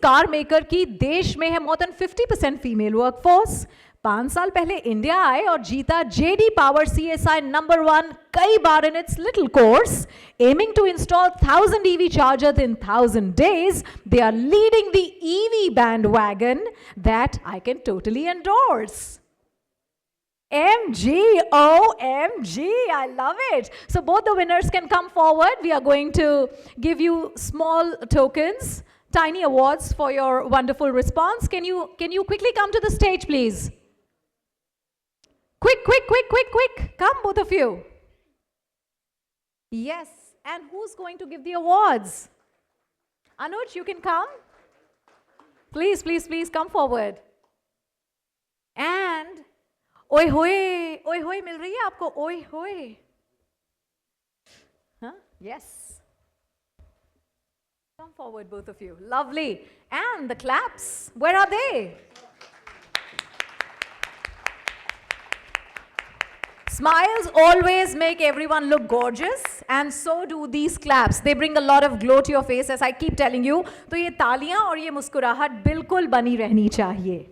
Car maker की देश में है more than 50% फीमेल वर्कफोर्स। 5 साल पहले इंडिया आए और जीता जेडी पावर CSI नंबर 1 कई बार in its little course, aiming to install 1000 EV chargers in 1000 days. They are leading the EV bandwagon that I can totally endorse. MG, OMG, I love it. So both the winners can come forward. We are going to give you small tokens, tiny awards for your wonderful response. Can you quickly come to the stage, please? Quick. Come, both of you. Yes, and who's going to give the awards? Anuj, you can come. Please come forward. And ओए होए मिल रही है आपको ओए होए हाँ yes come forward both of you lovely and the claps where are they smiles always make everyone look gorgeous and so do these claps they bring a lot of glow to your face as I keep telling you तो ये तालियां और ये मुस्कुराहट बिल्कुल बनी रहनी चाहिए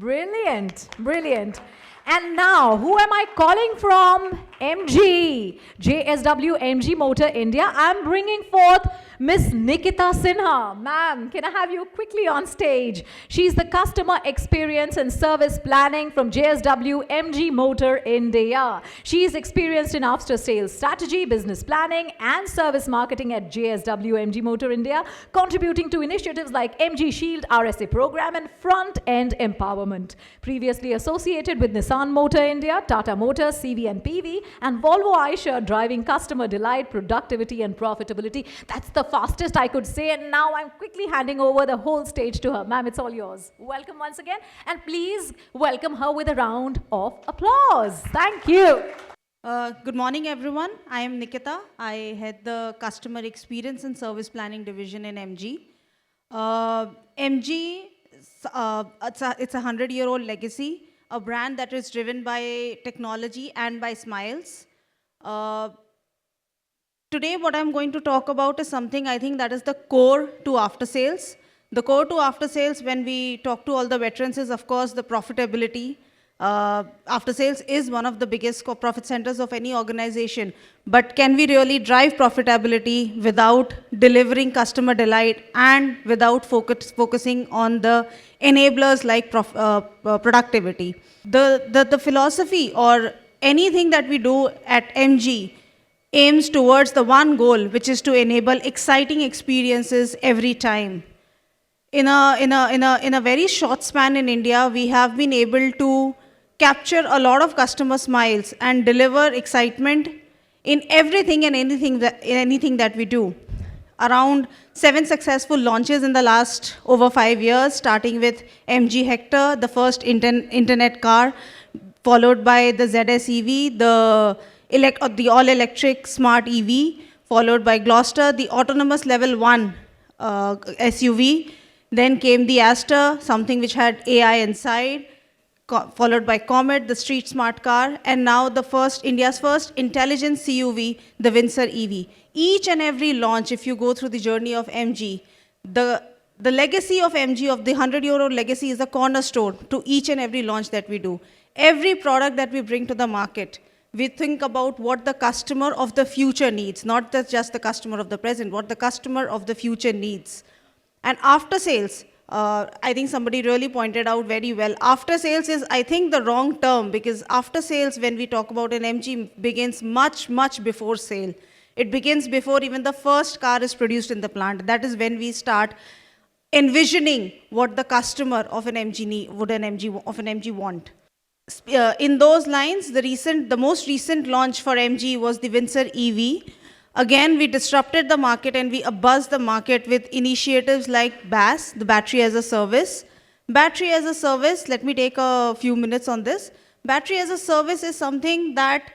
Brilliant. And now, who am I calling from? MG, JSW MG Motor India. I'm bringing forth Miss Nikita Sinha. Ma'am, can I have you quickly on stage? She's the Customer Experience and Service Planning from JSW MG Motor India. She's experienced in after-sales strategy, business planning, and service marketing at JSW MG Motor India, contributing to initiatives like MG Shield RSA program and front-end empowerment. Previously associated with Nissan Motor India, Tata Motors, CV and PV, and Volvo Eicher, driving customer delight, productivity, and profitability. That's the fastest I could say, and now I'm quickly handing over the whole stage to her. Ma'am, it's all yours. Welcome once again, and please welcome her with a round of applause. Thank you. Good morning, everyone. I am Nikita. I head the Customer Experience and Service Planning Division in MG. MG, it's a 100-year-old legacy, a brand that is driven by technology and by smiles. Today, what I'm going to talk about is something I think that is the core to after sales. The core to after sales, when we talk to all the veterans, is of course the profitability. After sales is one of the biggest profit centers of any organization. But can we really drive profitability without delivering customer delight and without focusing on the enablers like productivity? The philosophy or anything that we do at MG aims towards the one goal, which is to enable exciting experiences every time. In a very short span in India, we have been able to capture a lot of customer smiles and deliver excitement in everything and anything that we do. Around 7 successful launches in the last over 5 years, starting with MG Hector, the first internet car, followed by the ZS EV, the all-electric smart EV, followed by Gloucester, the autonomous level 1 SUV. Then came the Aster, something which had AI inside, followed by Comet, the street smart car, and now India's first intelligent CUV, the Windsor EV. Each and every launch, if you go through the journey of MG, the legacy of MG, of the 100-year-old legacy, is the cornerstone to each and every launch that we do. Every product that we bring to the market, we think about what the customer of the future needs, not just the customer of the present, what the customer of the future needs. And after sales, I think somebody really pointed out very well, after sales is, I think, the wrong term, because after sales, when we talk about an MG, begins much before sale. It begins before even the first car is produced in the plant. That is when we start envisioning what the customer of an MG want. In those lines, the most recent launch for MG was the Windsor EV. Again, we disrupted the market and we buzzed the market with initiatives like BAS, the Battery as a Service. Battery as a Service, let me take a few minutes on this. Battery as a Service is something that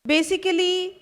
basically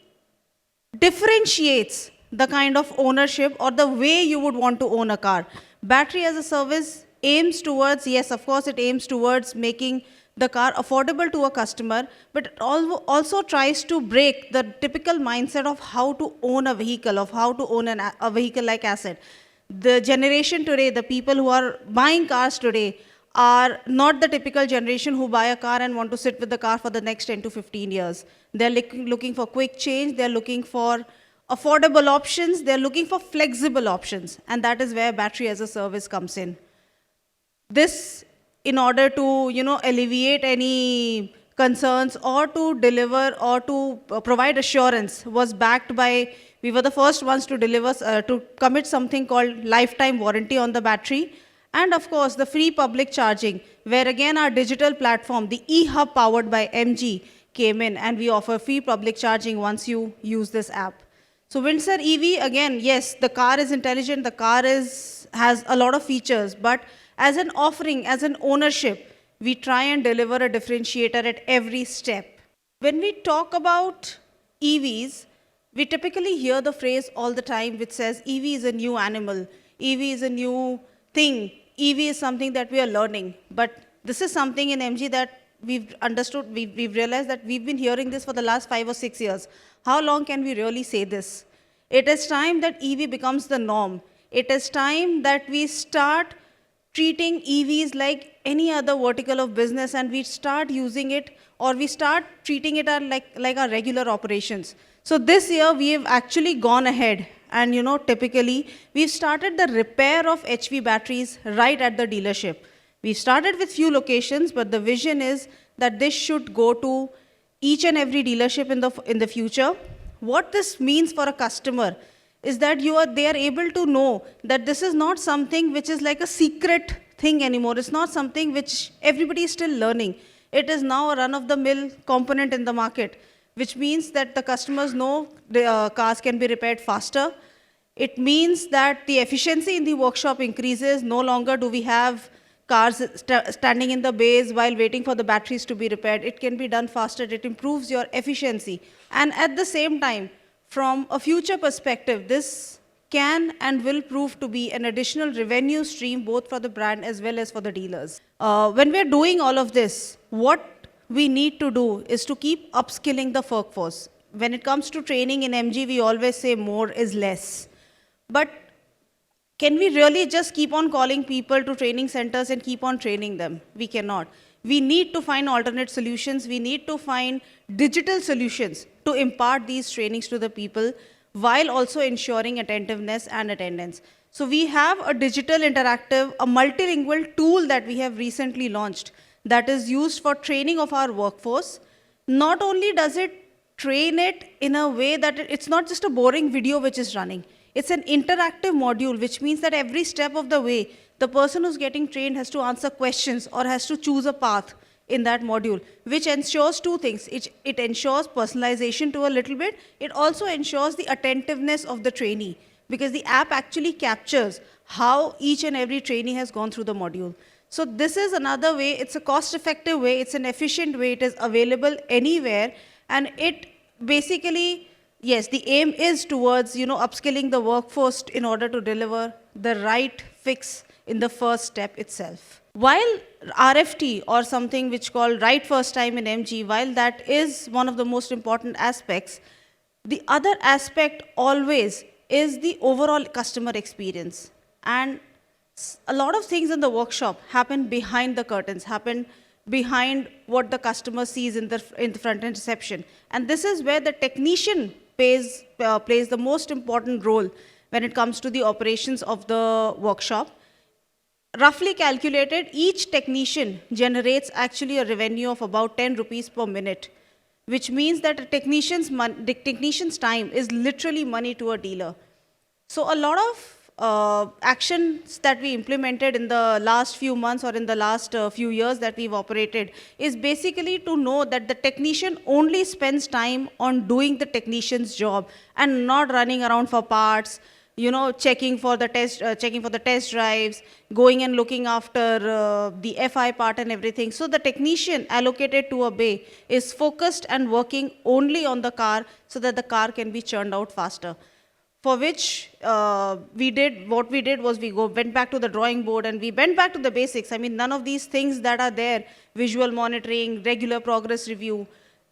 differentiates the kind of ownership or the way you would want to own a car. Battery as a Service aims towards, yes, of course, it aims towards making the car affordable to a customer, but it also tries to break the typical mindset of how to own a vehicle, of how to own a vehicle-like asset. The generation today, the people who are buying cars today, are not the typical generation who buy a car and want to sit with the car for the next 10 to 15 years. They're looking for quick change, they're looking for affordable options, they're looking for flexible options, and that is where battery as a service comes in. This, in order to, alleviate any concerns or to deliver or to provide assurance, was backed by, we were the first ones to deliver, to commit something called lifetime warranty on the battery. And of course, the free public charging, where again our digital platform, the eHub powered by MG, came in, and we offer free public charging once you use this app. So Windsor EV, again, yes, the car is intelligent, the car has a lot of features, but as an offering, as an ownership, we try and deliver a differentiator at every step. When we talk about EVs, we typically hear the phrase all the time which says EV is a new animal, EV is a new thing, EV is something that we are learning. But this is something in MG that we've understood, we've realized that we've been hearing this for the last 5 or 6 years. How long can we really say this? It is time that EV becomes the norm. It is time that we start treating EVs like any other vertical of business, and we start using it, or we start treating it like our regular operations. So this year, we have actually gone ahead, and typically, we've started the repair of HV batteries right at the dealership. We started with few locations, but the vision is that this should go to each and every dealership in the future. What this means for a customer is that they are able to know that this is not something which is like a secret thing anymore. It's not something which everybody is still learning. It is now a run-of-the-mill component in the market, which means that the customers know the cars can be repaired faster. It means that the efficiency in the workshop increases. No longer do we have cars standing in the bays while waiting for the batteries to be repaired. It can be done faster. It improves your efficiency. And at the same time, from a future perspective, this can and will prove to be an additional revenue stream both for the brand as well as for the dealers. When we're doing all of this, what we need to do is to keep upskilling the workforce. When it comes to training in MG, we always say more is less. But can we really just keep on calling people to training centers and keep on training them? We cannot. We need to find alternate solutions. We need to find digital solutions to impart these trainings to the people while also ensuring attentiveness and attendance. So we have a digital interactive, a multilingual tool that we have recently launched that is used for training of our workforce. Not only does it train it in a way that it's not just a boring video which is running. It's an interactive module, which means that every step of the way, the person who's getting trained has to answer questions or has to choose a path in that module, which ensures two things. It ensures personalization to a little bit. It also ensures the attentiveness of the trainee, because the app actually captures how each and every trainee has gone through the module. So this is another way. It's a cost-effective way. It's an efficient way. It is available anywhere. And it basically, yes, the aim is towards, upskilling the workforce in order to deliver the right fix in the first step itself. While RFT, or something which called right first time in MG, while that is one of the most important aspects, the other aspect always is the overall customer experience. And a lot of things in the workshop happen behind the curtains, happen behind what the customer sees in the front-end reception. And this is where the technician plays the most important role when it comes to the operations of the workshop. Roughly calculated, each technician generates actually a revenue of about 10 rupees per minute, which means that the technician's time is literally money to a dealer. So a lot of actions that we implemented in the last few months or in the last few years that we've operated is basically to know that the technician only spends time on doing the technician's job and not running around for parts, checking for the test drives, going and looking after the FI part and everything. So the technician allocated to a bay is focused and working only on the car so that the car can be churned out faster. for which what we did was went back to the drawing board and we went back to the basics. I mean, none of these things that are there, visual monitoring, regular progress review,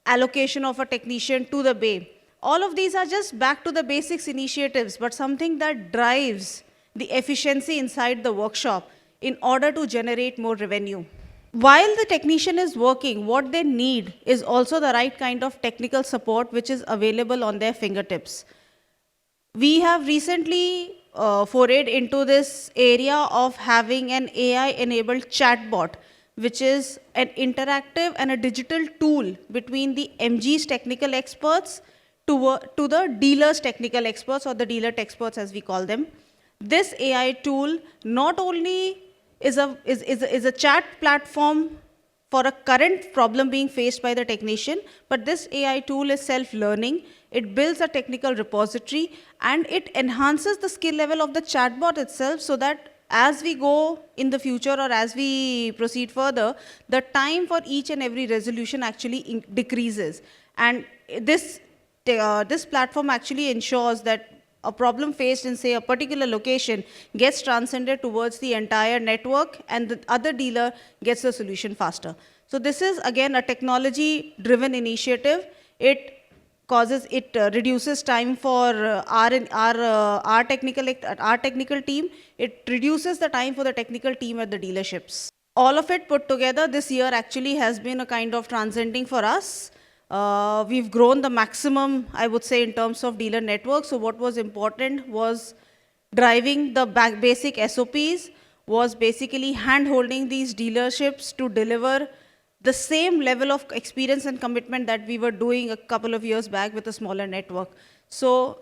allocation of a technician to the bay, all of these are just back to the basics initiatives, but something that drives the efficiency inside the workshop in order to generate more revenue. While the technician is working, what they need is also the right kind of technical support which is available on their fingertips. We have recently forayed into this area of having an AI-enabled chatbot, which is an interactive and a digital tool between the MG's technical experts to the dealer's technical experts, or the dealer experts as we call them. This AI tool not only is a chat platform for a current problem being faced by the technician, but this AI tool is self-learning. It builds a technical repository and it enhances the skill level of the chatbot itself, so that as we go in the future or as we proceed further, the time for each and every resolution actually decreases. And this platform actually ensures that a problem faced in, say, a particular location gets transcended towards the entire network and the other dealer gets the solution faster. So this is, again, a technology-driven initiative. It reduces time for our technical team. It reduces the time for the technical team at the dealerships. All of it put together, this year actually has been a kind of transcending for us. We've grown the maximum, I would say, in terms of dealer network. So what was important was driving the basic SOPs, was basically hand-holding these dealerships to deliver the same level of experience and commitment that we were doing a couple of years back with a smaller network. So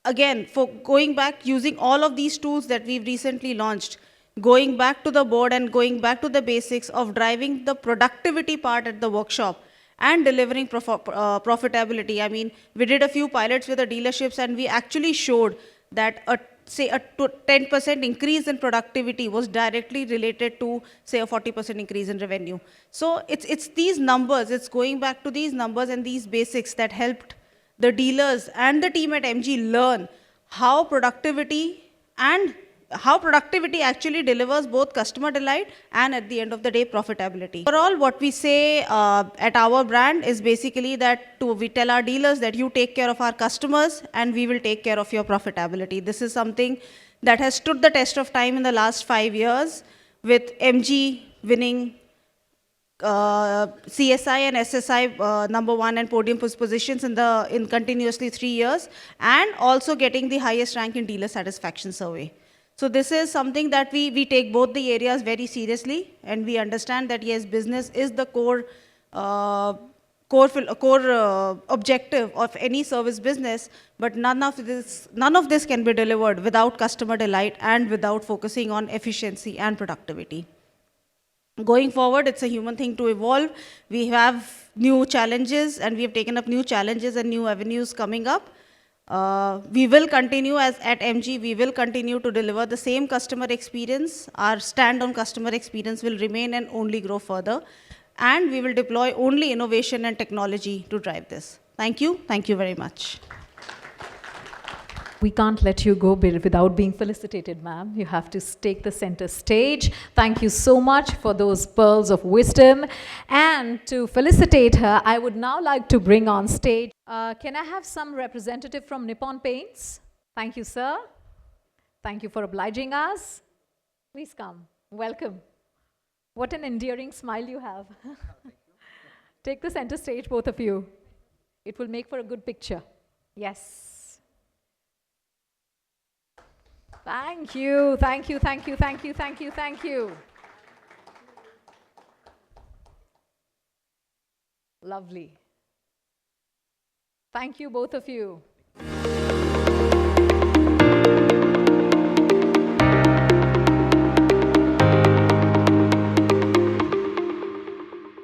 again, for going back, using all of these tools that we've recently launched, going back to the board and going back to the basics of driving the productivity part at the workshop and delivering profitability. I mean, we did a few pilots with the dealerships and we actually showed that a 10% increase in productivity was directly related to, say, a 40% increase in revenue. So it's these numbers, it's going back to these numbers and these basics that helped the dealers and the team at MG learn how productivity actually delivers both customer delight and, at the end of the day, profitability. Overall, what we say at our brand is basically that we tell our dealers that you take care of our customers and we will take care of your profitability. This is something that has stood the test of time in the last 5 years, with MG winning CSI and SSI #1 and podium positions in continuously 3 years, and also getting the highest rank in dealer satisfaction survey. So this is something that we take both the areas very seriously, and we understand that, yes, business is the core objective of any service business, but none of this can be delivered without customer delight and without focusing on efficiency and productivity. Going forward, it's a human thing to evolve. We have new challenges, and we have taken up new challenges and new avenues coming up. We will continue, as at MG, we will continue to deliver the same customer experience. Our stand on customer experience will remain and only grow further. And we will deploy only innovation and technology to drive this. Thank you. Thank you very much. We can't let you go without being felicitated, ma'am. You have to take the center stage. Thank you so much for those pearls of wisdom. And to felicitate her, I would now like to bring on stage. Can I have some representative from Nippon Paints? Thank you, sir. Thank you for obliging us. Please come. Welcome. What an endearing smile you have. Take the center stage, both of you. It will make for a good picture. Yes. Thank you, thank you, thank you, thank you, thank you, thank you. Lovely. Thank you, both of you.